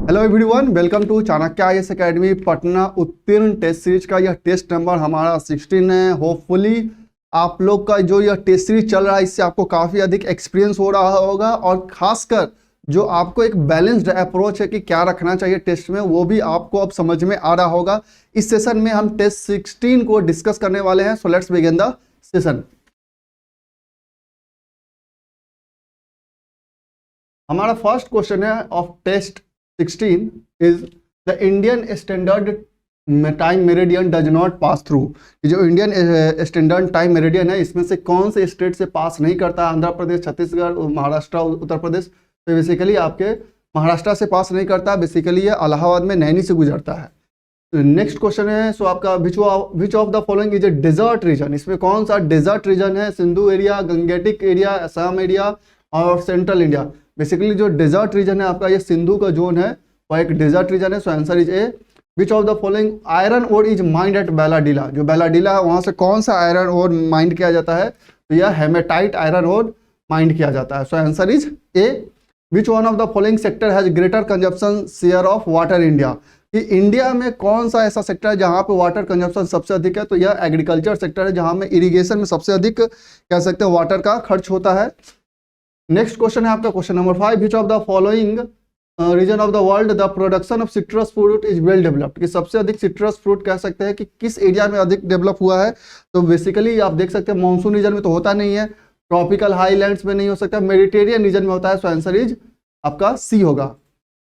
Hello everyone, welcome to Chanakya IAS academy Patna Uttirna test series का यह test number हमारा 16 है। होपफुली आप लोग का जो यह टेस्ट सीरीज चल रहा है इससे आपको काफ़ी अधिक एक्सपीरियंस हो रहा होगा और खासकर जो आपको एक बैलेंस्ड अप्रोच है कि क्या रखना चाहिए टेस्ट में वो भी आपको अब समझ में आ रहा होगा। इस सेशन में हम टेस्ट 16 को डिस्कस करने वाले हैं। So let's begin the session. हमारा फर्स्ट क्वेश्चन है of test 16 is the Indian standard time meridian does not pass through। जो इंडियन स्टैंडर्ड टाइम मेरिडियन है इसमें से कौन से स्टेट से पास नहीं करता? आंध्र प्रदेश, छत्तीसगढ़, महाराष्ट्र, उत्तर प्रदेश। तो बेसिकली आपके महाराष्ट्र से पास नहीं करता, बेसिकली ये इलाहाबाद में नैनी से गुजरता है। नेक्स्ट क्वेश्चन है सो आपका which of the following is a desert region. इसमें कौन सा डेजर्ट रीजन है? Sindhu area, Gangetic area, Assam area और सेंट्रल इंडिया। बेसिकली जो डेजर्ट रीजन है आपका ये सिंधु का जोन है, वह एक डेजर्ट रीजन है। So answer is A. Which of the following iron ore is mined at Bailadila. जो बैलाडीला है वहां से कौन सा आयरन ओर माइंड किया जाता है? तो यह हेमेटाइट आयरन ओर माइंड किया जाता है। So answer is A. Which one of the following sector has greater consumption share of water India. कि इंडिया में कौन सा ऐसा सेक्टर है जहां पे वाटर कंजप्शन सबसे अधिक है? तो यह एग्रीकल्चर सेक्टर है जहां में इरिगेशन में सबसे अधिक कह सकते हैं वाटर का खर्च होता है। नेक्स्ट क्वेश्चन है आपका question number 5। Which of the following region of the world the production of citrus fruit is well developed. कि सबसे अधिक सिट्रस फ्रूट कह सकते हैं कि किस एरिया में अधिक डेवलप हुआ है? तो बेसिकली आप देख सकते हैं मानसून रीजन में तो होता नहीं है, ट्रॉपिकल हाईलैंड्स में नहीं हो सकता, मेडिटेरियन रीजन में होता है। सो आंसर इज आपका सी होगा।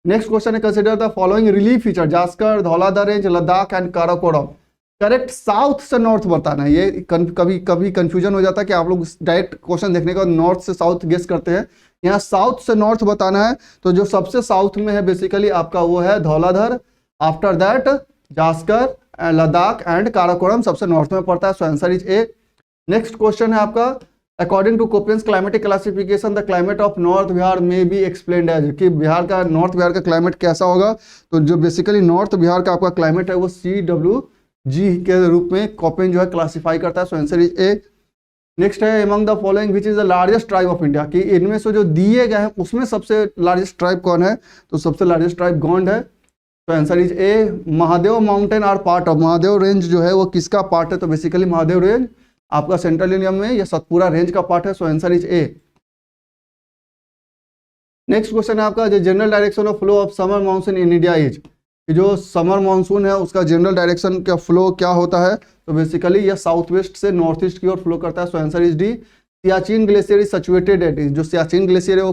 नेक्स्ट क्वेश्चन है consider the following relief feature Zanskar, Dhauladhar range, Ladakh and Karakoram. Correct south से नॉर्थ बताना है। ये कभी कभी कंफ्यूजन हो जाता है कि आप लोग डायरेक्ट क्वेश्चन देखने के बाद नॉर्थ से साउथ गेस करते हैं। यहाँ साउथ से नॉर्थ बताना है। तो जो सबसे साउथ में है बेसिकली आपका वो है Dhauladhar, after that Zanskar, Ladakh and Karakoram सबसे नॉर्थ में पड़ता है। So answer is A. Next question है आपका according to Koppen's climatic classification the climate of north Bihar में बी एक्सप्लेन्ड एज। कि बिहार का नॉर्थ बिहार का क्लाइमेट कैसा होगा? तो जो बेसिकली नॉर्थ बिहार का आपका क्लाइमेट है वो CWG के रूप में कोपेन जो है क्लासिफाई करता है। So answer is A. Next है among the following which is the largest tribe of India. कि इनमें से जो दिए गए हैं उसमें सबसे लार्जेस्ट ट्राइब कौन है? तो सबसे लार्जेस्ट ट्राइब गोंड है। तो answer is A. Mahadev mountain are part of. Mahadev range जो है वो किसका पार्ट है? तो बेसिकली महादेव रेंज आपका सेंट्रल इंडिया में या सतपुरा रेंज का पार्ट है। So answer is A. Next question है आपका जो general direction of flow of summer monsoon in India is. जो समर मानसून है उसका जनरल डायरेक्शन का फ्लो क्या होता है? तो बेसिकली यह साउथ वेस्ट से नॉर्थ ईस्ट की ओर फ्लो करता है। So answer is D. Siachen glacier is situated at. जो सियाचिन ग्लेशियर है वो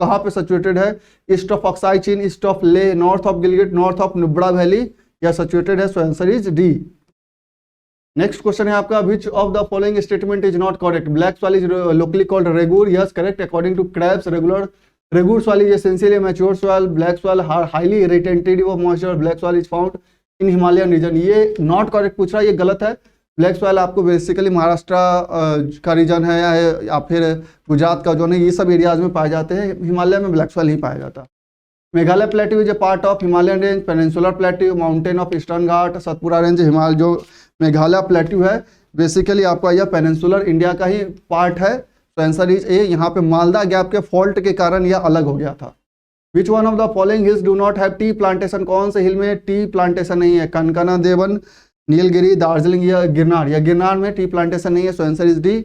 कहाँ पे सचुएटेड है? East of Aksai Chin, east of Leh, north of Gilgit, north of Nubra valley यह सचुएटेड है। So answer is D. Next question है आपका which of the following statement is not correct. Black soil is locally called regur. Yes correct according to Krebs regular regur soil is essentially a mature soil. Black soil highly retentive of moisture. Black soil is found in Himalayan region. ये not correct पूछ रहा है, ये गलत है। Black soil आपको basically Maharashtra का reason है या फिर गुजरात का जोन है, ये सब एरियाज में पाए जाते हैं। हिमालय में ब्लैक सॉइल नहीं पाया जाता। Meghalaya plateau is a part of Himalayan range, peninsular plateau, mountain of eastern Ghat, Satpura range. Himalaya जो मेघालय प्लेट्यू है बेसिकली आपका यह पेनिनसुलर इंडिया का ही पार्ट है। तो आंसर इज ए। यहाँ पे मालदा गैप के फॉल्ट के कारण यह अलग हो गया था। विच one of the following hills do not have tea plantation. कौन से हिल में टी प्लांटेशन नहीं है? कनकना देवन, नीलगिरी, दार्जिलिंग या गिरनार। या गिरनार में टी प्लांटेशन नहीं है। So answer is D.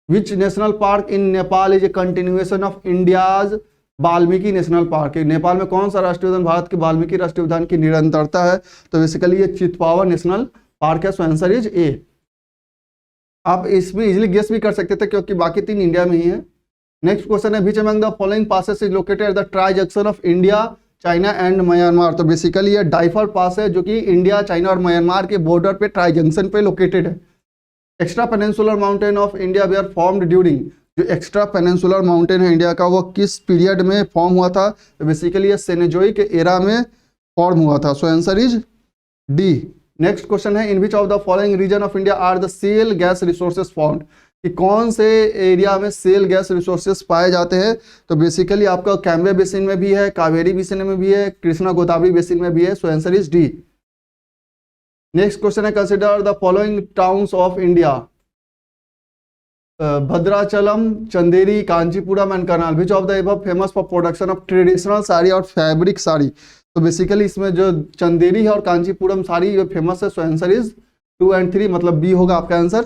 Which national park in Nepal is a continuation of India's Valmiki national park. Nepal में कौन सा राष्ट्रीय उद्यान भारत के वाल्मीकि राष्ट्रीय उद्यान की निरंतरता है? तो बेसिकली ये चितपावर नेशनल पार्क है। सो आंसर इज ए। आप इसमें इजीली गेस भी कर सकते थे क्योंकि बाकी तीन इंडिया में ही है। नेक्स्ट क्वेश्चन है which among the following passes is located at the tri junction of India, China and Myanmar. तो बेसिकली ये डाइफर पास है जो कि इंडिया, चाइना और म्यांमार के बॉर्डर पे ट्राई जंक्शन पे लोकेटेड है। Extra peninsular mountain of India were formed during. जो एक्स्ट्रा पेनिनसुलर माउंटेन है इंडिया का वो किस पीरियड में फॉर्म हुआ था? तो बेसिकली ये सेनेजोइक एरा में फॉर्म हुआ था। So answer is D. Next question है in which of the following region of India are the shale gas resources found. कि कौन से एरिया में सेल गैस रिसोर्सेज पाए जाते हैं? तो बेसिकली आपका कैम्बे बेसिन में भी है, कावेरी बेसिन में भी है, कृष्णा गोदावरी बेसिन में भी है। So answer is D. Next question है consider the following towns of India. Bhadrachalam, Chanderi, Kanchipuram and Karnal, which of the above famous for production of traditional sari और फैब्रिक साड़ी। तो बेसिकली इसमें जो चंदेरी है और कांचीपुरम साड़ी ये फेमस है, सो आंसर इज 2 एंड 3, मतलब बी होगा आपका आंसर।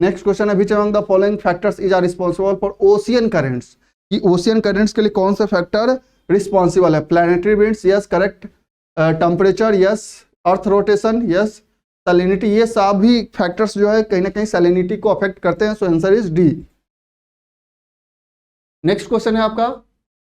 नेक्स्ट क्वेश्चन है, which among the following factors is are responsible for ocean currents, कि ओशियन करेंट्स के लिए कौन सा फैक्टर रिस्पॉन्सिबल है? Planetary winds, yes correct. Temperature, yes. Earth rotation, yes. Salinity, ये सभी फैक्टर्स जो है कहीं ना कहीं सैलिनिटी को अफेक्ट करते हैं, so answer is D. Next question है आपका,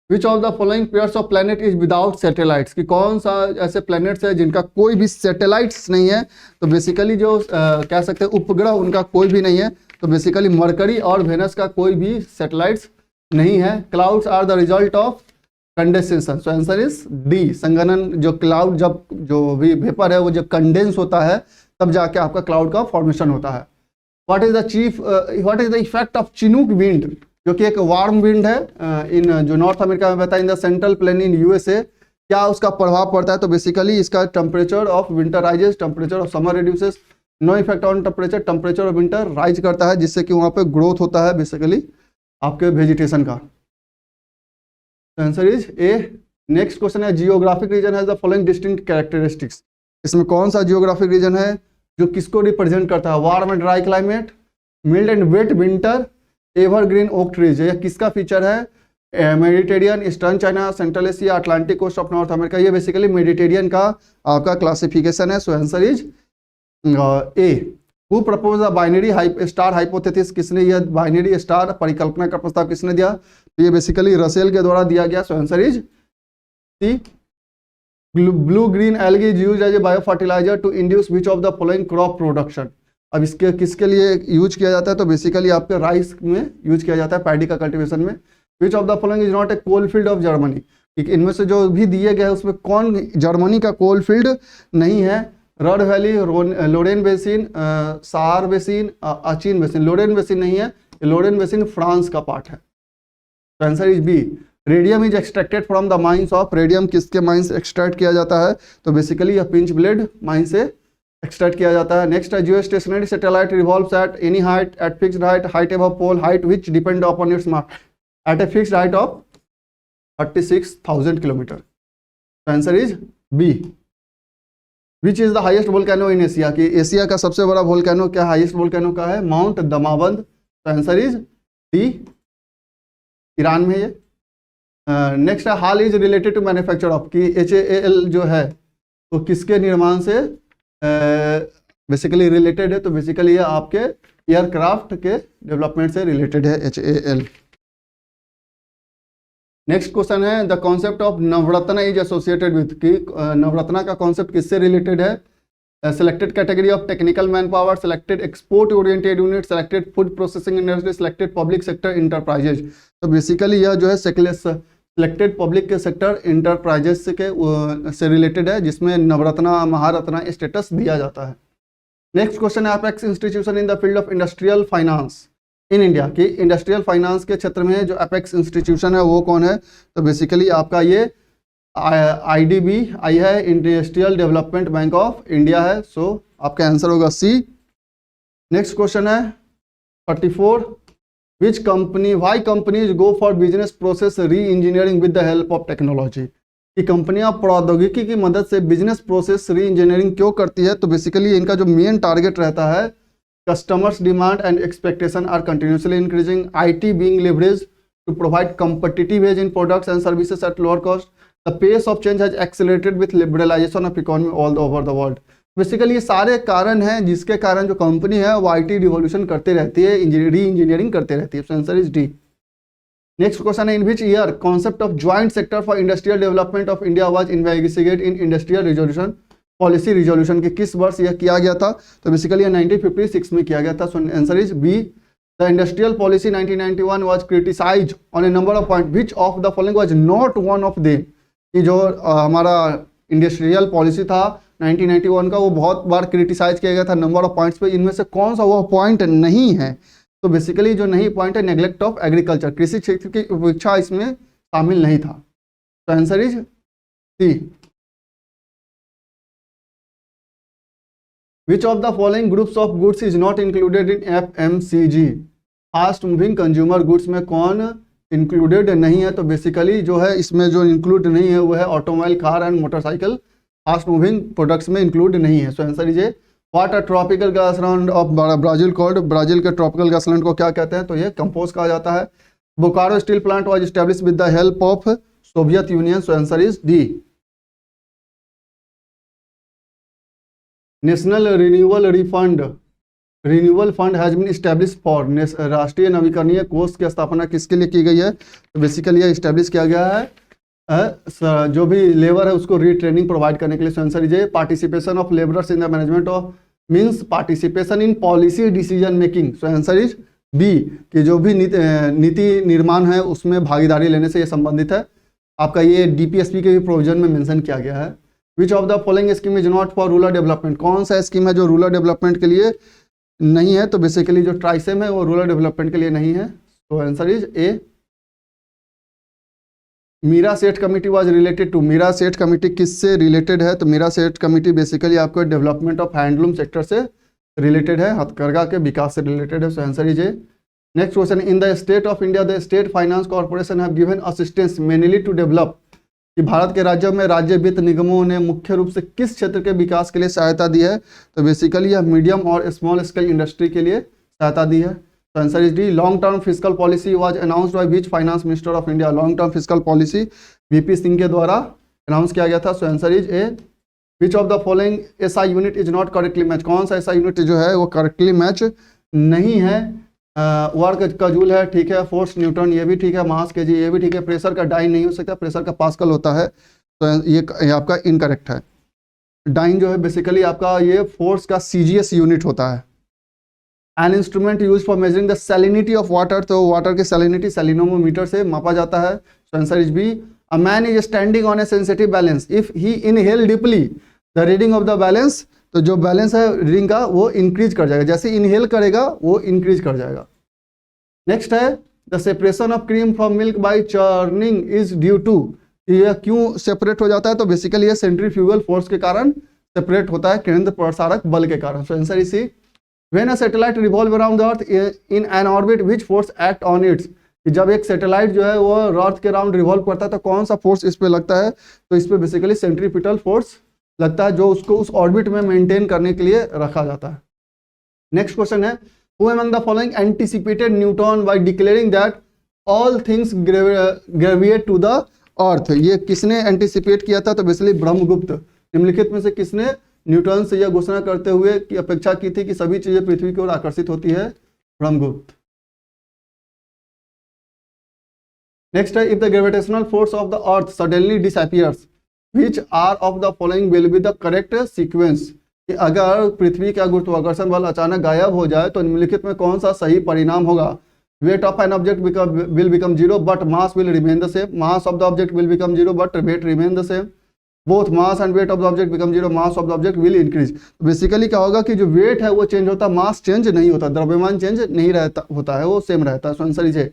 which of the following pairs of planet is without satellites, कि कौन सा ऐसे प्लैनेट्स है जिनका कोई भी सैटेलाइट्स नहीं है? तो बेसिकली जो कह सकते हैं उपग्रह उनका कोई भी नहीं है, तो बेसिकली मरकरी और वेनस का कोई भी सैटेलाइट्स नहीं है। Clouds are the result of condensation, so answer is D. संघनन, जो क्लाउड जब जो भी वेपर है वो जब कंडेंस होता है तब जाके आपका क्लाउड का फॉर्मेशन होता है। What is the effect of Chinook wind, जो कि एक वार्म विंड है इन जो नॉर्थ अमेरिका में बहता है, in the central plain in USA, क्या उसका प्रभाव पड़ता है? तो बेसिकली इसका temperature of winter rises, temperature of summer reduces, no effect on temperature, temperature of winter rise करता है, जिससे कि वहाँ पे ग्रोथ होता है बेसिकली आपके वेजिटेशन का। Answer is A. Next question है, geographic region has the following distinct characteristics, इसमें कौन सा जियोग्राफिक रीजन है जो किसको रिप्रेजेंट करता है? Warm and dry climate, mild and wet winter, evergreen oak trees, यह किसका फीचर है? Mediterranean, eastern China, central Asia, Atlantic coast of north America, ये बेसिकली मेडिटेरियन का आपका क्लासिफिकेशन है, so answer is A. Who propose the binary star hypothesis, किसने यह binary star परिकल्पना का प्रस्ताव किसने दिया? तो ये बेसिकली रसेल के द्वारा दिया गया, so answer is C. Blue green algae is used as a bio fertiliser to induce which of the following crop production, अब इसके किसके लिए यूज किया जाता है? तो बेसिकली आपके राइस में यूज किया जाता है, पैडी का कल्टीवेशन में। Which of the following is not a coal field of Germany, इनमें से जो भी दिए गए हैं उसमें कौन जर्मनी का कोल फील्ड नहीं है? Ruhr valley, Lorraine basin, Saar basin, Aachen basin. Lorraine basin नहीं है, लोरेन बेसिन फ्रांस का पार्ट है, तो answer is B. Radium is extracted from the mines of, radium किसके माइंस एक्सट्रैक्ट किया जाता है? तो बेसिकली यह पिंच ब्लेड माइन से एक्सट्रैक्ट किया जाता है। नेक्स्ट है, geostationary satellite revolves at any height, at fixed height, height above pole, height which depend upon its mass, at a fixed height of 36,000 kilometre, answer is B. Which is the highest volcano in Asia, कि Asia का सबसे बड़ा volcano क्या highest volcano का है? Mount दमाबंद, तो answer is D, Iran में ये। नेक्स्ट है, HAL is related to manufacture of, कि HAL जो है तो किसके निर्माण से बेसिकली रिलेटेड है? तो बेसिकली ये आपके एयरक्राफ्ट के डेवलपमेंट से रिलेटेड है HAL। नेक्स्ट क्वेश्चन है, the concept of Navratna is associated with, कि नवरत्न का कॉन्सेप्ट किससे रिलेटेड है? Selected category of technical man power, selected export oriented unit, selected food processing industry, selected public sector enterprises. तो basically यह जो है selected public के सेक्टर इंटरप्राइजेस के से रिलेटेड है, जिसमें नवरत्न महारत्न स्टेटस दिया जाता है। नेक्स्ट क्वेश्चन है, apex institution in the field of industrial finance in India, कि इंडस्ट्रियल फाइनेंस के क्षेत्र में जो अपेक्स इंस्टीट्यूशन है वो कौन है? तो बेसिकली आपका ये IDBI है, industrial development bank of India है, सो आपका आंसर होगा सी। नेक्स्ट क्वेश्चन है 34, which company why companies go for business process reengineering with the help of technology, कि कंपनियां प्रौद्योगिकी की मदद से बिजनेस प्रोसेस री इंजीनियरिंग क्यों करती है? तो बेसिकली इनका जो मेन टारगेट रहता है, customers demand and expectation are continuously increasing, IT being leveraged to provide competitive edge in products and services at lower cost, the pace of change has accelerated with liberalization of economy all over the world। Basically ये सारे कारण हैं जिसके कारण जो company है वो IT revolution करते रहती है, री इंजीनियरिंग करते रहती है, answer is D. Next question है, in which year concept of joint sector for industrial development of India was investigated in industrial resolution policy resolution, के किस वर्ष यह किया गया था? तो बेसिकली 1956 में किया गया था, so answer is B. The industrial policy 1991 was criticised on a number of point, which of the following was not one of them, कि जो हमारा इंडस्ट्रियल पॉलिसी था 1991 का वो बहुत बार क्रिटिसाइज किया गया था नंबर ऑफ पॉइंट्स पे, इनमें से कौन सा वो पॉइंट नहीं है? तो बेसिकली जो नहीं पॉइंट है, नेग्लेक्ट ऑफ एग्रीकल्चर, कृषि क्षेत्र की उपेक्षा इसमें शामिल नहीं था, तो answer is C. Which of the following groups of goods is not included in FMCG? Fast moving consumer goods में कौन इंक्लूडेड नहीं है? तो बेसिकली जो है इसमें जो इंक्लूड नहीं है वो है automobile, car and motorcycle, fast moving products में इंक्लूड नहीं है। So answer is A what a tropical grassland of Brazil called, Brazil के ट्रॉपिकल ग्रासलैंड को क्या कहते हैं? तो ये कंपोज कहा जाता है। Bokaro steel plant was established with the help of Soviet Union. So answer is D. National renewal fund has been established for, राष्ट्रीय नवीकरणीय कोष की स्थापना किसके लिए की गई है? तो बेसिकली ये एस्टैब्लिश किया गया है जो भी लेबर है उसको रीट्रेनिंग प्रोवाइड करने के लिए। So answer is A participation of labourers in the management of means participation in policy decision making. So answer is B कि जो भी नीति निर्माण है उसमें भागीदारी लेने से ये संबंधित है। आपका ये डीपीएसपी के भी प्रोविजन में मेंशन किया गया है। Which of the following scheme is not for rural development, कौन सा स्कीम है जो रूरल डेवलपमेंट के लिए नहीं है? तो बेसिकली जो ट्राइसेम है वो रूरल डेवलपमेंट के लिए नहीं है। तो answer is A. Meera Seth committee was related to, Meera Seth committee किससे रिलेटेड है? तो मीरा सेठ कमेटी बेसिकली आपको डेवलपमेंट ऑफ हैंडलूम सेक्टर से रिलेटेड है, हथकरघा के विकास से रिलेटेड है। So answer is A. Next question, in the state of India the state finance corporation have given assistance mainly to develop, कि भारत के राज्यों में राज्य वित्त निगमों ने मुख्य रूप से किस क्षेत्र के विकास के लिए सहायता दी है? तो बेसिकली यह मीडियम और स्मॉल स्केल इंडस्ट्री के लिए सहायता दी है। तो answer is D. Long term fiscal policy was announced by which finance minister of India, long term fiscal policy VP Singh के द्वारा अनाउंस किया गया था। So answer is A. Which of the following SI unit is not correctly match, कौन सा SI unit जो है वो करेक्टली मैच नहीं है? वर्क का जूल है, ठीक है, फोर्स न्यूटन ये भी ठीक है, मास केजी ये भी ठीक है, प्रेशर का डाइन नहीं हो सकता, प्रेशर का पास्कल होता है। तो ये आपका इनकरेक्ट है। डाइन जो है बेसिकली आपका ये फोर्स का सीजीएस यूनिट होता है। An instrument use for measuring the salinity of water, तो वाटर की सैलिनिटी सैलिनोमीटर से मापा जाता है। So answer is B. A man is standing on a sensitive balance, if he inhale deeply the reading of the balance, तो जो balance है reading का वो इंक्रीज कर जाएगा, जैसे इनहेल करेगा वो इंक्रीज कर जाएगा। नेक्स्ट है the separation of cream from milk by churning is due to, यह क्यों सेपरेट हो जाता है? तो बेसिकली ये सेंट्रीफ्यूगल फोर्स के कारण सेपरेट होता है, केंद्र प्रसारक बल के कारण। So answer is C. When a satellite revolve around the earth in an orbit which force act on its, कि जब एक सैटेलाइट जो है वो अर्थ के राउंड रिवॉल्व करता है तो कौन सा फोर्स इस पे लगता है? तो इस पे बेसिकली सेंट्रीपिटल फोर्स लगता है, जो उसको उस ऑर्बिट में मेंटेन करने के लिए रखा जाता है। नेक्स्ट क्वेश्चन है, who among the following anticipated Newton by declaring that all things gravitate to the earth, ये किसने एंटिसिपेट किया था? तो बेसिकली ब्रह्मगुप्त। निम्नलिखित में से किसने न्यूटन से यह घोषणा करते हुए की अपेक्षा की थी कि सभी चीजें पृथ्वी की ओर आकर्षित होती है? ब्रह्मगुप्त। नेक्स्ट है, if the gravitational force of the earth suddenly disappears which are of the following will be the correct sequence, कि अगर पृथ्वी का गुरुत्वाकर्षण बल अचानक गायब हो जाए तो निम्नलिखित में कौन सा सही परिणाम होगा? weight of an object will become zero but mass will remain the same, mass of the object will become zero but weight remain the same, both mass and weight of the object become zero, mass of the object will increase। Basically क्या होगा कि जो wait है वो change होता है, mass change नहीं होता, द्रव्यमान चेंज नहीं रहता होता है, वो सेम रहता है। So answer is A.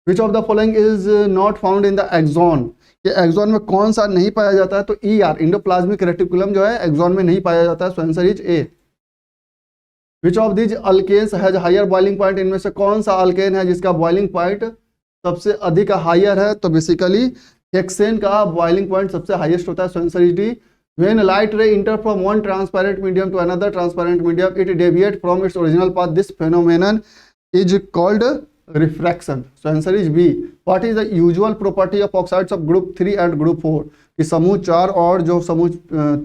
Which of the following is not found in the axon, ये एक्सॉन में कौन सा नहीं पाया जाता है? तो ई आर, इंडोप्लाज्मिक रेटिकुलम जो है एक्सॉन में नहीं पाया जाता है। So answer is A. Which of these alkanes has higher boiling point, इनमें से कौन सा अल्केन है जिसका बॉइलिंग पॉइंट सबसे अधिक हायर है? तो बेसिकली हेक्सेन का बॉइलिंग पॉइंट सबसे हाईएस्ट होता है। So answer is D. When light ray enter from one transparent medium to another transparent medium it deviate from its original path, this phenomenon is called refraction. So answer is B. What is the usual property of oxides of group 3 and group 4, कि समूह 4 और जो समूह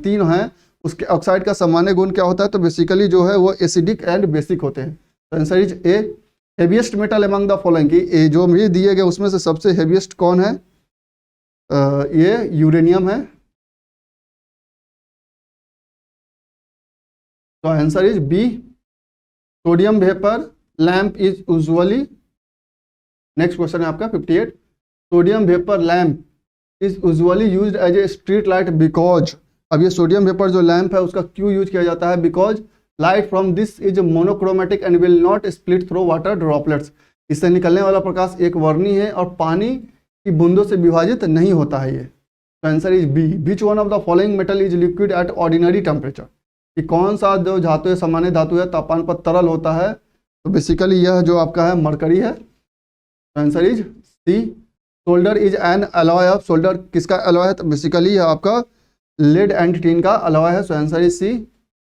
3 है उसके oxide का सामान्य गुण क्या होता है? तो बेसिकली जो है वो एसिडिक एंड बेसिक होते हैं। तो answer is A. Heaviest metal among the following, की जो भी दिए गए उसमें से सबसे हेवीएस्ट कौन है? ये यूरेनियम है। तो answer is B. Sodium vapour lamp is usually, next question है आपका 58, sodium vapour lamp is usually used as a street light because, अब ये सोडियम वेपर जो लैंप है उसका क्यों यूज किया जाता है? Because light from this is monochromatic and will not split through water droplets, इससे निकलने वाला प्रकाश एक वर्णी है और पानी की बूंदों से विभाजित नहीं होता है ये। तो answer is B. Which one of the following metal is liquid at ordinary temperature, कि कौन सा जो धातु है सामान्य धातु है तापमान पर तरल होता है? तो बेसिकली यह जो आपका है मरकरी है, तो answer is C. Solder is an alloy of, solder किसका अलॉय है, तो बेसिकली यह आपका लेड एंड टिन का अलॉय है, so answer is C.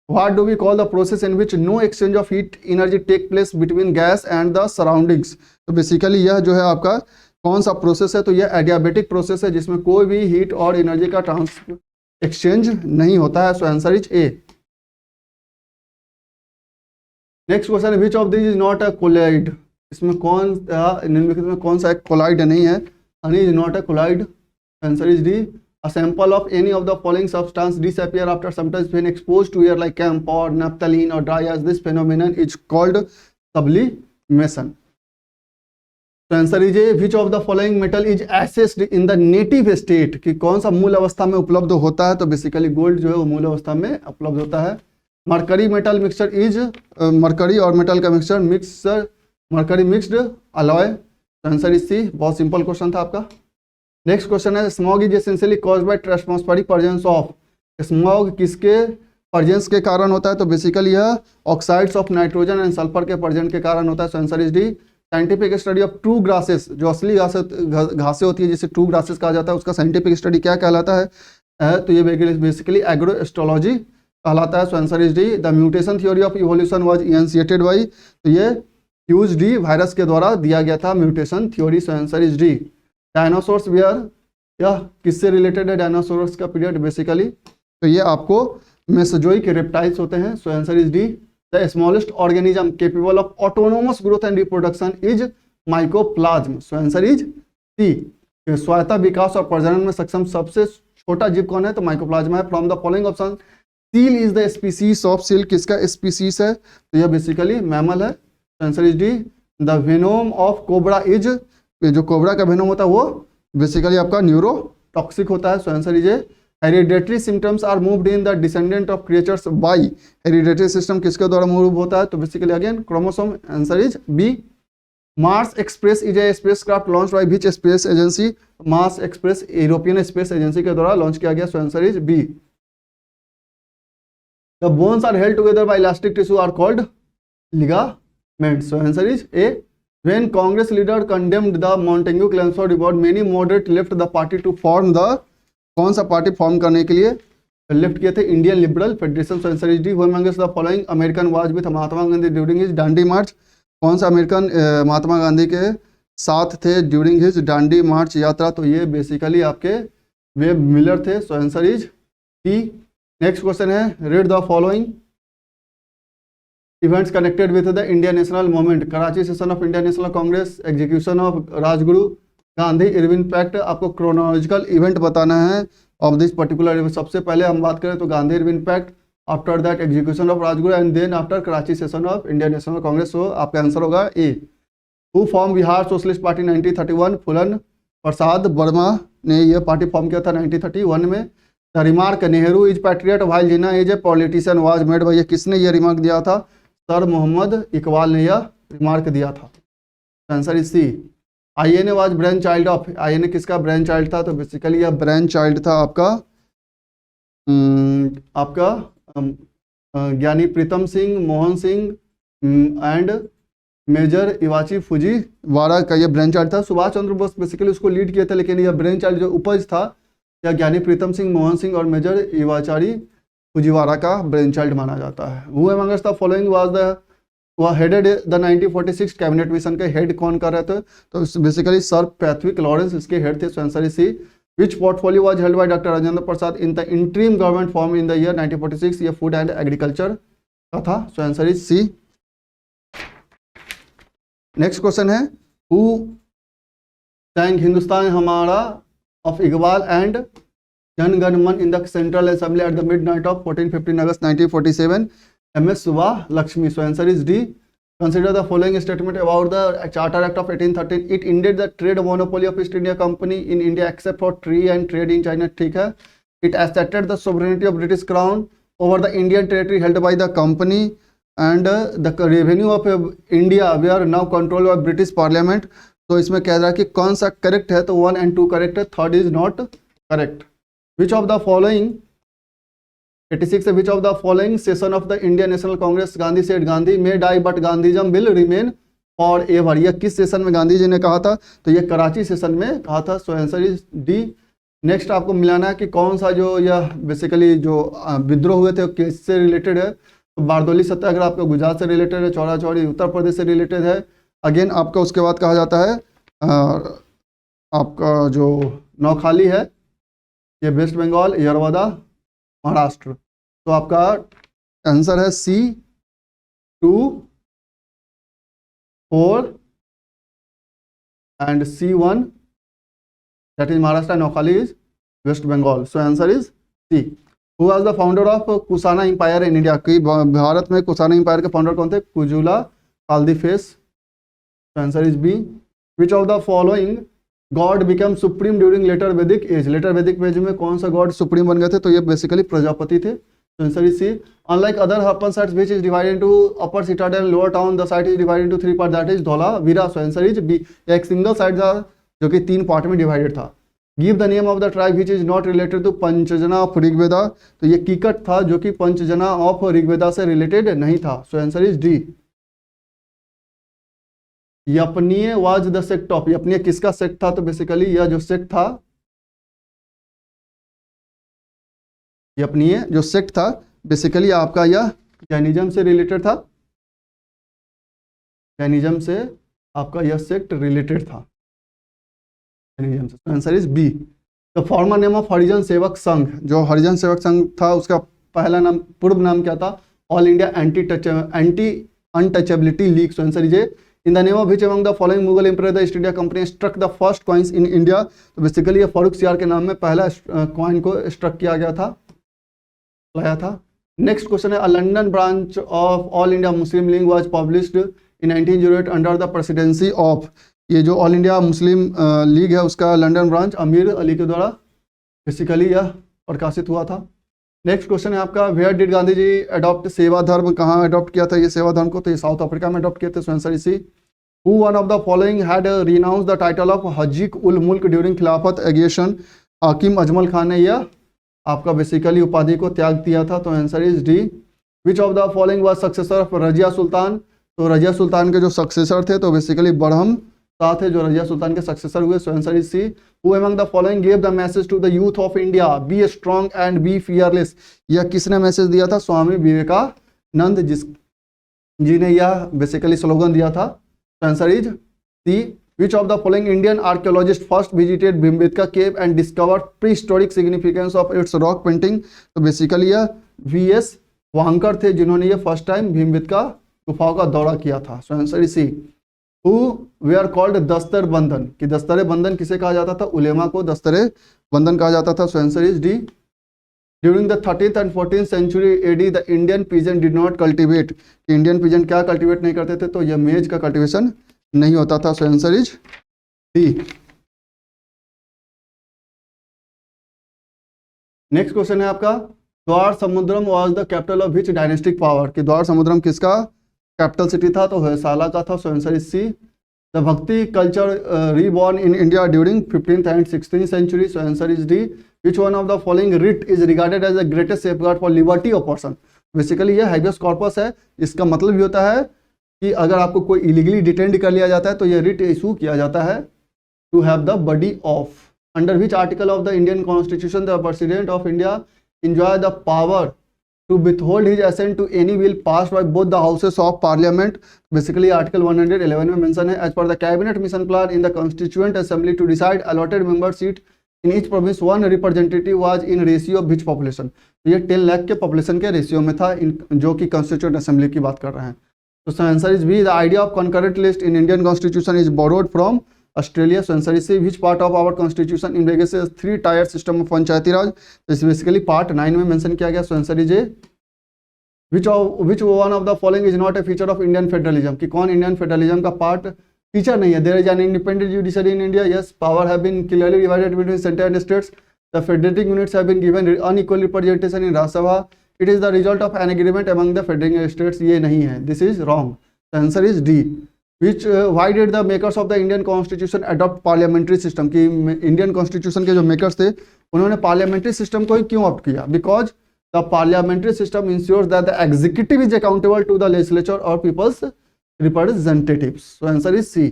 What do we call the process in which no exchange of heat energy take place between gas and the surroundings, तो basically यह जो है आपका कौन सा प्रोसेस है, तो यह एडियाबेटिक प्रोसेस है जिसमें कोई भी हीट और एनर्जी का ट्रांस एक्सचेंज नहीं होता है, so answer is A. Next question है which of this is not a colloid, इसमें कौन निम्नलिखित में कौन सा एक कोलाइड नहीं है, honey is not a collide, answer is D. A sample of any of the following substance disappear after sometimes when exposed to air like camphor, naphthalene or dry ash. This phenomenon is called sublimation. So answer is A. Which of the following metal is assessed in the native state? कि कौन सा मूल अवस्था में उपलब्ध होता है, तो बेसिकली गोल्ड जो है वो मूल अवस्था में उपलब्ध होता है। Mercury metal mixture is, mercury और मेटल का mixture mercury mixed alloy, answer is C. बहुत सिंपल क्वेश्चन था आपका। नेक्स्ट क्वेश्चन है smog is essentially caused by atmospheric presence of, smog किसके प्रेजेंस के कारण होता है, तो बेसिकली यह oxides of nitrogen and sulphur के प्रेजेंट के कारण होता है, so answer is D. Scientific study of true grasses, जो असली घासें होती है जिसे ट्रू ग्रासेस कहा जाता है, उसका साइंटिफिक स्टडी क्या कहलाता है, तो ये बेसिकली एग्रो एस्ट्रोलॉजी कहलाता है, so answer is D. The mutation theory of evolution was initiated by, तो ये ह्यूज डी वायरस के द्वारा दिया गया था mutation theory, so answer is D. Dinosaurs were, यह किससे रिलेटेड है डायनासोर्स का पीरियड, बेसिकली तो ये आपको मेसोजोइक रेप्टाइल्स होते हैं, so answer is D. The smallest organism capable of autonomous growth and reproduction is mycoplasma, so answer is C. स्वायत्ता विकास और प्रजनन में सक्षम सबसे छोटा जीव कौन है, तो माइकोप्लाज्मा है। From the following option seal is the species of, seal किसका स्पीसीज है, तो यह बेसिकली मैमल है, answer is D. The venom of cobra is, जो कोबरा का वेनोम होता है वो बेसिकली आपका न्यूरोटॉक्सिक होता है, so answer is A. Hereditary symptoms are moved in the descendant of creatures by, hereditary system किसके द्वारा मूव होता है, तो basically again chromosome, answer is B. Mars Express is a spacecraft launch by which space agency, Mars Express European Space Agency के द्वारा launch किया गया, so answer is B. The bones are held together by elastic tissue are called ligaments, so answer is A. When Congress leader condemned the Montague Chelmsford report, many moderate left the party to form the, कौन सा party form करने के लिए left किए थे, Indian liberal federation, so answer is D. Who amongst the following American was with Mahatma Gandhi during his Dandi march, कौन सा American Mahatma Gandhi के साथ थे ड्यूरिंग हिज डांडी मार्च यात्रा, तो ये बेसिकली आपके वेब मिलर थे, so answer is D. Next question है read the following events connected with the Indian national movement, Karachi session of Indian national Congress, execution of Rajguru, Gandhi Irwin pact. आपको क्रोनोलॉजिकल इवेंट बताना है of this particular event. सबसे पहले हम बात करें तो Gandhi Irwin pact, after that execution of Rajguru and then after Karachi session of Indian national Congress, so आपका आंसर होगा A. Who form Bihar socialist party 1931, Phulan Prasad Verma ने यह पार्टी फॉर्म किया था 1931 में। The remark Nehru is patriot while Jinnah is a politician was made by, किसने यह remark दिया था, सर मोहम्मद इकबाल ने यह रिमार्क दिया था, answer is C. INA was brain child of, INA किसका ब्रेन चाइल्ड था, तो बेसिकली यह ब्रेन चाइल्ड था आपका Giani Pritam Singh, Mohan Singh and major Iwaichi Fujiwara का यह ब्रेन चाइल्ड था। सुभाष चंद्र बोस बेसिकली उसको लीड किए थे, लेकिन यह ब्रेन चाइल्ड जो उपज था यह ज्ञानी प्रीतम सिंह, मोहन सिंह और मेजर इवाचारी फुजीवारा का ब्रेन चाइल्ड माना जाता है। Who amongst the following was the, वह हेडेड द 1946 कैबिनेट मिशन के हेड कौन कर रहे थे, तो बेसिकली सर पैथविक लॉरेंस इसके हेड थे, so answer is C. Which portfolio was held by doctor Rajendra Prasad in the interim government form in the year 1946, ये फूड एंड एग्रीकल्चर का था, so answer is C. Next question है who sang Hindustan हमारा of Iqbal and Jana Gana मन in the Central Assembly at the midnight of 14-15 August 1947, M.S. Subha Lakshmi, so answer is D. Consider the following statement about the Charter Act of 1813. It ended the trade monopoly of East India Company in India except for tea and trade in China, ठीक है। It asserted the sovereignty of British Crown over the Indian territory held by the company and the revenue of India were now controlled by British Parliament. तो इसमें कह रहा है कि कौन सा करेक्ट है, तो 1 and 2 करेक्ट है, third is not correct. Which of the following 86 है which of the following session of the Indian national Congress Gandhi said Gandhi may die but Gandhism will remain for ever. यह किस सेशन में गांधी जी ने कहा था? तो ये कराची सेशन में कहा था। So answer is D. Next आपको मिलाना है कि कौन सा जो यह बेसिकली जो विद्रोह हुए थे किससे रिलेटेड है। तो बारदौली सत्याग्रह आपका गुजरात से रिलेटेड है, चौरा चौरी उत्तर प्रदेश से रिलेटेड है। अगेन आपका उसके बाद कहा जाता है आपका जो नौखाली है ये वेस्ट बंगाल, यरवदा महाराष्ट्र। तो आपका आंसर है C 2, 4 and C1 that is Maharashtra, Noakhali is West Bengal. So answer is C. Who was the founder of Kushana empire in India? कि भारत में कुशाना इंपायर के फाउंडर कौन थे? Kujula Kadphises. Answer is B. Which of the following god become supreme during later Vedic age? Later Vedic age में कौन सा God supreme बन गए थे? तो ये बेसिकली प्रजापति थे। Answer is C. Unlike other Harappan sites which is divided into upper citadel and lower town, the site is divided into 3 part that is Dholavira. So answer is B. एक single site था जो कि 3 part में divided था। Give the name of the tribe which is not related to Panchajana of Rigveda. तो ये कीकट था जो कि पंचजना ऑफ ऋग्वेदा से रिलेटेड नहीं था। So answer is D. Yapaniya was the sect of, Yapaniya किसका सेक्ट था? तो बेसिकली यह जो सेक्ट था, यपनीय जो सेक्ट था बेसिकली आपका यह जैनिज्म से रिलेटेड था। जैनिज्म से आपका यह सेक्ट रिलेटेड था, जैनिज्म से। Answer is B. The former name of Harijan Sevak Sangh, जो हरिजन सेवक संघ था उसका पहला नाम, पूर्व नाम क्या था? All India anti untouchability league. So answer is A. In the name of which among the following Mughal empire the East India Company struck the first coins in India? तो बेसिकली ये फारूक सियार के नाम में पहला कॉइन को स्ट्रक किया गया था, लाया था। नेक्स्ट क्वेश्चन है, a London branch of all India Muslim league was published in 1908 under the presidency of. ये जो ऑल इंडिया मुस्लिम लीग है उसका लंदन ब्रांच अमीर अली के द्वारा बेसिकली यह प्रकाशित हुआ था। नेक्स्ट क्वेश्चन है आपका, where did Gandhi ji adopt seva dharma? कहाँ अडॉप्ट किया था ये सेवा धर्म को? तो ये साउथ अफ्रीका में अडॉप्ट किए थे। So answer is C. Who one of the following had renounce the title of Haziq ul Mulk during खिलाफत एग्रेशन? हाकिम अजमल खान ने यह आपका बेसिकली उपाधि को त्याग दिया था। तो answer is D. Which of the following was successor of Razia Sultan? तो रजिया सुल्तान के जो सक्सेसर थे तो बेसिकली बड़हम शाह थे जो रजिया सुल्तान के सक्सेसर हुए। So answer is C. Who among the following give the message to the youth of India, be strong and be fearless? यह किसने मैसेज दिया था? स्वामी विवेकानंद जी ने यह बेसिकली स्लोगन दिया था। तो answer is C. Which of the following Indian archaeologist first visited Bhimbetka cave and discovered prehistoric significance of its rock painting? तो बेसिकली यह VS वांकर थे जिन्होंने यह फर्स्ट टाइम भीमबेटका गुफाओं का दौरा किया था। So answer is C. Who were called Dastarbandan? कि दस्तरे बंधन किसे कहा जाता था? उलेमा को दस्तरे बंधन कहा जाता था। So answer is D. During the 13th and 14th century AD the Indian pigeon did not cultivate. Indian pigeon क्या कल्टिवेट नहीं करते थे? तो यह मेज का कल्टिवेशन नहीं होता था। So answer is D. Next question है आपका, Dwarasamudram was the capital of which dynastic power? कि द्वार समुद्रम किसका कैपिटल सिटी था? तो होयसाला का था। So answer is C. The Bhakti culture reborn in India during 15th and 16th century? So answer is D. Which one of the following writ is regarded as the greatest safeguard for liberty of person? Basically यह habeas corpus है। इसका मतलब भी होता है कि अगर आपको कोई इलीगली डिटेंड कर लिया जाता है तो यह रिट इशू किया जाता है to have the body of. Under which article of the Indian constitution the president of India enjoy the power to withhold his assent to any bill passed by both the houses of parliament? Basically article 111 में mention है, as per the cabinet mission plan in the constituent assembly to decide allotted member seat in each province one representative was in ratio of which population? तो ये 10 लाख के population के ratio में था जो कि constituent assembly की बात कर रहे हैं। तो answer is B. The idea of concurrent list in Indian constitution is borrowed from Australia. So answer is C. Which part of our constitution envisages 3 tier system of Panchayati Raj? तो basically part 9 में mention किया गया। So answer is A. Which one of the following is not a feature of Indian federalism? कि कौन Indian federalism का part feature नहीं है? There is an independent judiciary in India? Yes. Power have been clearly divided between centre and states? The federating units have been given unequal representation in Rajya Sabha? It is the result of an agreement among the federating states? ये नहीं है, this is wrong. Answer is D. why did the makers of the Indian Constitution adopt parliamentary system? कि Indian constitution के जो makers थे उन्होंने parliamentary system को ही क्यों ऑप्ट किया? Because the parliamentary system ensures that the executive is accountable to the legislature और people's representatives. So answer is C.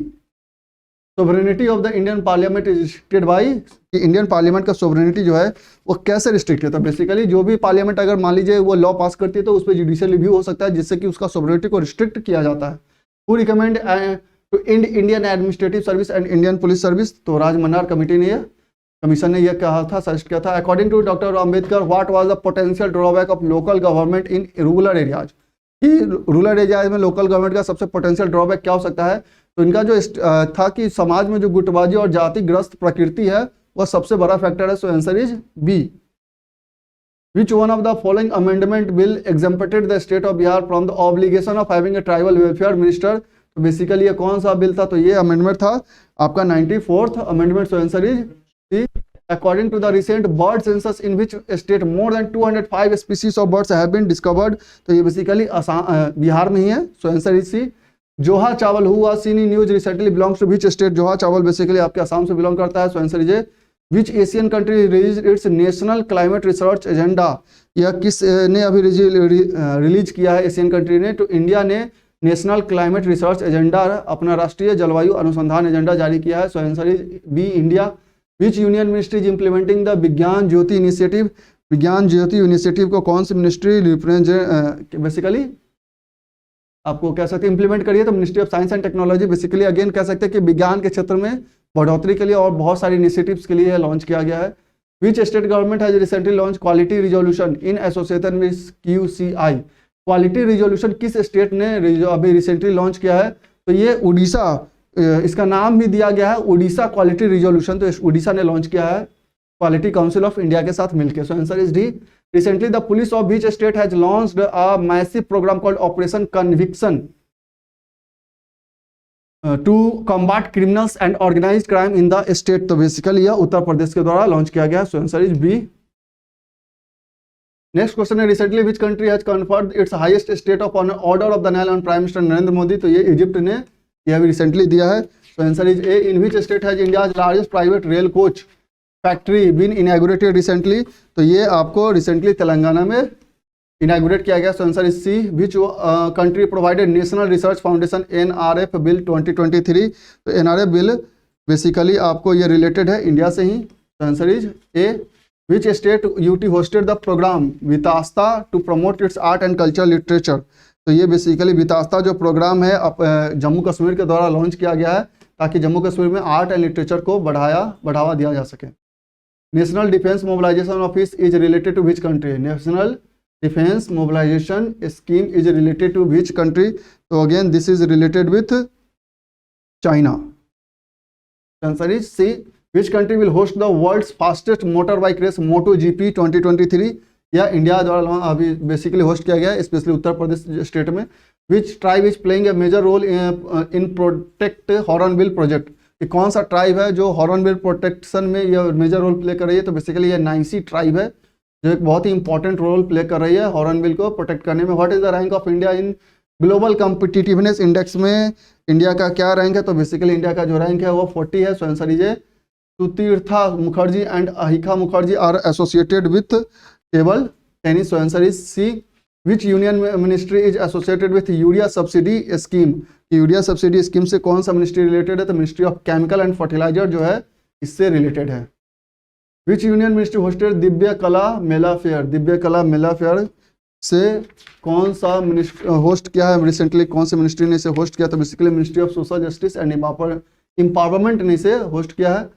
Sovereignty of the Indian parliament is restricted by, कि Indian parliament का sovereignty जो है वो कैसे restrict है? तो basically जो भी पार्लियामेंट अगर मान लीजिए वो लॉ पास करती है तो उस पर जुडिशियल रिव्यू हो सकता है, जिससे कि उसका सोवरेनिटी को रिस्ट्रिक्ट किया जाता है। Who recommend to end Indian Administrative Service and Indian Police Service? तो राज मन्नार कमेटी ने कमीशन ने यह कहा था, सजेस्ट किया था। According to doctor Ambedkar what was the potential drawback of local government in rural areas? कि रूरल एरियाज में लोकल गवर्नमेंट का सबसे पोटेंशियल ड्रॉबैक क्या हो सकता है? तो इनका जो था कि समाज में जो गुटबाजी और जातिग्रस्त प्रकृति है वह सबसे बड़ा फैक्टर है। So answer is B. Which one of the following amendment bill exempted the state of Bihar from the obligation of having a tribal welfare minister? तो बेसिकली ये कौन सा बिल था? तो ये अमेंडमेंट था आपका 94th amendment. So answer is C. According to the recent bird census in which state more than 205 species of birds have been discovered? तो ये बेसिकली बिहार में ही है। So answer is C. Joha chawal हुआ seen in news recently belongs to which state? Joha चावल basically आपके असम से belong करता है। So answer is A. Which Asian country release its national climate research agenda? यह किस ने अभी रिलीज किया है एशियन कंट्री ने? तो इंडिया ने नेशनल क्लाइमेट रिसर्च एजेंडा अपना राष्ट्रीय जलवायु अनुसंधान एजेंडा जारी किया है। So answer is B India. Which union ministry is implementing the Vigyan Jyoti initiative? विज्ञान ज्योति इनिशिएटिव को कौन सी मिनिस्ट्री बेसिकली आपको कह सकते हैं इंप्लीमेंट करिए? तो ministry of science and technology. Basically again कह सकते हैं कि विज्ञान के क्षेत्र में बढ़ोतरी के लिए और बहुत सारी इनिशिएटिव्स के लिए लॉन्च किया गया है। Which state government has recently launch quality resolution in association with QCI? Quality resolution किस स्टेट ने अभी रिसेंटली लॉन्च किया है? तो ये उड़ीसा, इसका नाम भी दिया गया है उड़ीसा क्वालिटी रिजोल्यूशन। तो उड़ीसा ने लॉन्च किया है क्वालिटी काउंसिल ऑफ इंडिया के साथ मिलकर। So answer is D. Recently the police of which state has launched a massive programme called operation conviction to combat criminals and organised crime in the state? तो basically यह उत्तर प्रदेश के द्वारा launch किया गया। So answer is B. Next question है recently which country has conferred its highest state of order of the Nile on prime minister Narendra Modi? तो ये Egypt ने यह भी रिसेंटली दिया है। So answer is A. In which state has India's largest private rail coach factory been inaugurated recently? तो ये आपको रिसेंटली तेलंगाना में इनॉग्रेट किया गया। So answer is C. Which country provided national research foundation NRF bill 2023? तो NRF bill basically आपको ये related है इंडिया से ही। तो answer is A. Which state UT hosted the programme Vitasta to promote its art and culture literature? तो ये basically Vitasta जो प्रोग्राम है जम्मू कश्मीर के द्वारा लॉन्च किया गया है ताकि जम्मू कश्मीर में आर्ट एंड लिटरेचर को बढ़ावा दिया जा सके। National defence mobilisation office is related to which country? National defence mobilisation scheme is related to which country? तो again this is related with China. Answer is C. Which country will host the world's fastest motor bike race MotoGP 2023? या India द्वारा अभी basically host किया गया है, specially उत्तर Pradesh state में। Which tribe is playing a major role in protect hornbill project? कि कौन सा ट्राइब है जो हॉर्नबिल प्रोटेक्शन में यह मेजर रोल प्ले कर रही है? तो बेसिकली ये नाइसी ट्राइब है जो एक बहुत ही इंपॉर्टेंट रोल प्ले कर रही है हॉर्नबिल को प्रोटेक्ट करने में। What is the rank of India in global competitiveness index में इंडिया का क्या रैंक है? तो बेसिकली इंडिया का जो रैंक है वो 40 है। So answer is A. Sutirtha Mukherjee and Ahika Mukherjee are associated with table tennis? So answer is C. Which union ministry is associated with urea subsidy scheme? Urea subsidy scheme से कौन सा मिनिस्ट्री रिलेटेड है? तो ministry of chemical and fertiliser जो है इससे related है। विच union ministry hosted Divya कला मेला फेयर? दिव्य कला मेला फेयर से कौन सा मिनिस्ट्री होस्ट किया है रिसेंटली? कौन से मिनिस्ट्री ने इसे होस्ट किया? तो basically ministry of social justice and empowerment ने इसे होस्ट किया है।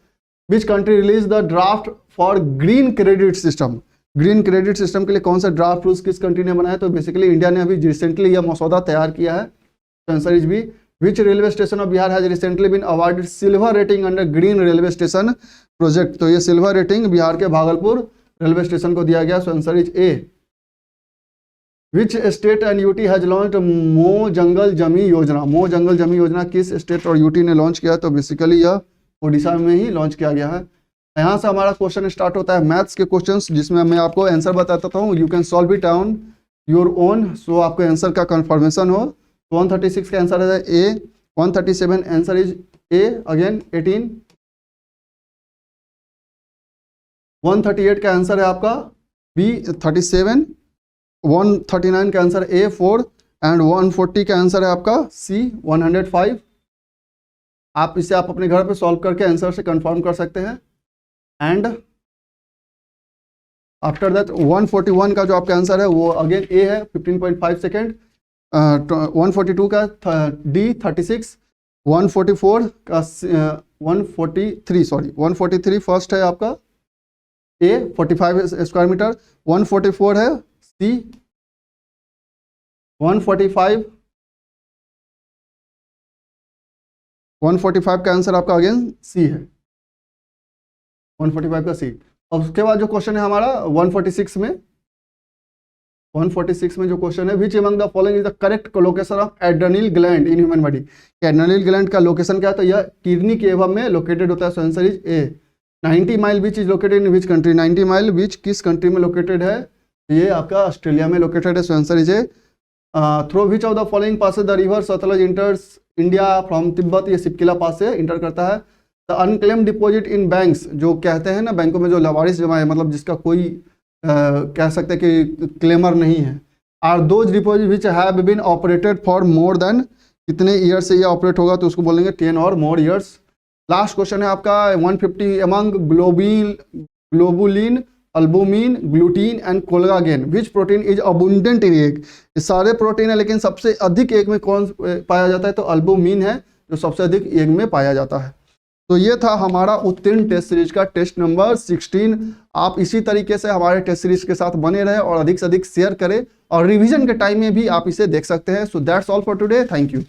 Which country release the draft for green credit system? Green credit system के लिए कौन सा ड्राफ्ट रूल्स किस कंट्री ने बनाया? तो बेसिकली इंडिया ने अभी रिसेंटली यह मसौदा तैयार किया है। Answer is B. Which railway station of Bihar has recently been awarded silver rating under green railway station project? तो ये सिल्वर रेटिंग बिहार के भागलपुर रेलवे स्टेशन को दिया गया। So answer is A. Which state and UT has launch मो जंगल जमी योजना? मो जंगल जमी योजना किस स्टेट और UT ने लॉन्च किया? तो बेसिकली यह उड़ीसा में ही लॉन्च किया गया है। यहाँ से हमारा क्वेश्चन स्टार्ट होता है मैथ्स के क्वेश्चंस, जिसमें मैं आपको आंसर बताता हूँ। You can solve it on your own, so आपको आंसर का कंफर्मेशन हो। 136 का आंसर है A, 137 answer is A, again 18, 138 का आंसर है आपका बी 37, 139 का आंसर ए 4 एंड 140 का आंसर है आपका सी 105। आप इसे आप अपने घर पे सॉल्व करके आंसर से कंफर्म कर सकते हैं। एंड आफ्टर दैट 141 का जो आपका आंसर है वो अगेन ए है 15.5 सेकेंड, 142 का डी 36, 144 का 143 फर्स्ट है आपका ए 45 स्क्वायर मीटर, 144 है सी, 145 का आंसर आपका अगेन सी है, 145 का सी। अब उसके बाद जो क्वेश्चन है हमारा 146 में, 146 में जो क्वेश्चन है, which among the following is the correct location of adrenal gland in human body. Adrenal gland का लोकेशन क्या है, तो यह किडनी के एवं में लोकेटेड होता है। So answer is A. 90 mile which is located in which country, 90 mile which किस कंट्री में लोकेटेड है, ये आपका ऑस्ट्रेलिया में लोकेटेड है। So answer is A. Through which of the following Passage the river Sutlej इंटर्स India from Tibet, ये सिपकिला पास से inter करता है। The unclaim deposit in banks, जो कहते हैं ना बैंकों में जो लावारिस जमा है, मतलब जिसका कोई कह सकते हैं कि क्लेमर नहीं है, are those deposit which have been operated for more than, कितने ईयर से ये ऑपरेट होगा, तो उसको बोलेंगे 10 और मोर ईयर्स। लास्ट क्वेश्चन है आपका 150 among globulin, albumin, gluten and collagen which protein is abundant in egg. ये सारे प्रोटीन है, लेकिन सबसे अधिक एग में कौन पाया जाता है, तो अल्बुमिन है जो सबसे अधिक एग में पाया जाता है। तो ये था हमारा उत्तीर्ण टेस्ट सीरीज का टेस्ट नंबर 16। आप इसी तरीके से हमारे टेस्ट सीरीज के साथ बने रहें और अधिक से अधिक शेयर करें, और रिवीजन के टाइम में भी आप इसे देख सकते हैं। So that's all for today, thank you.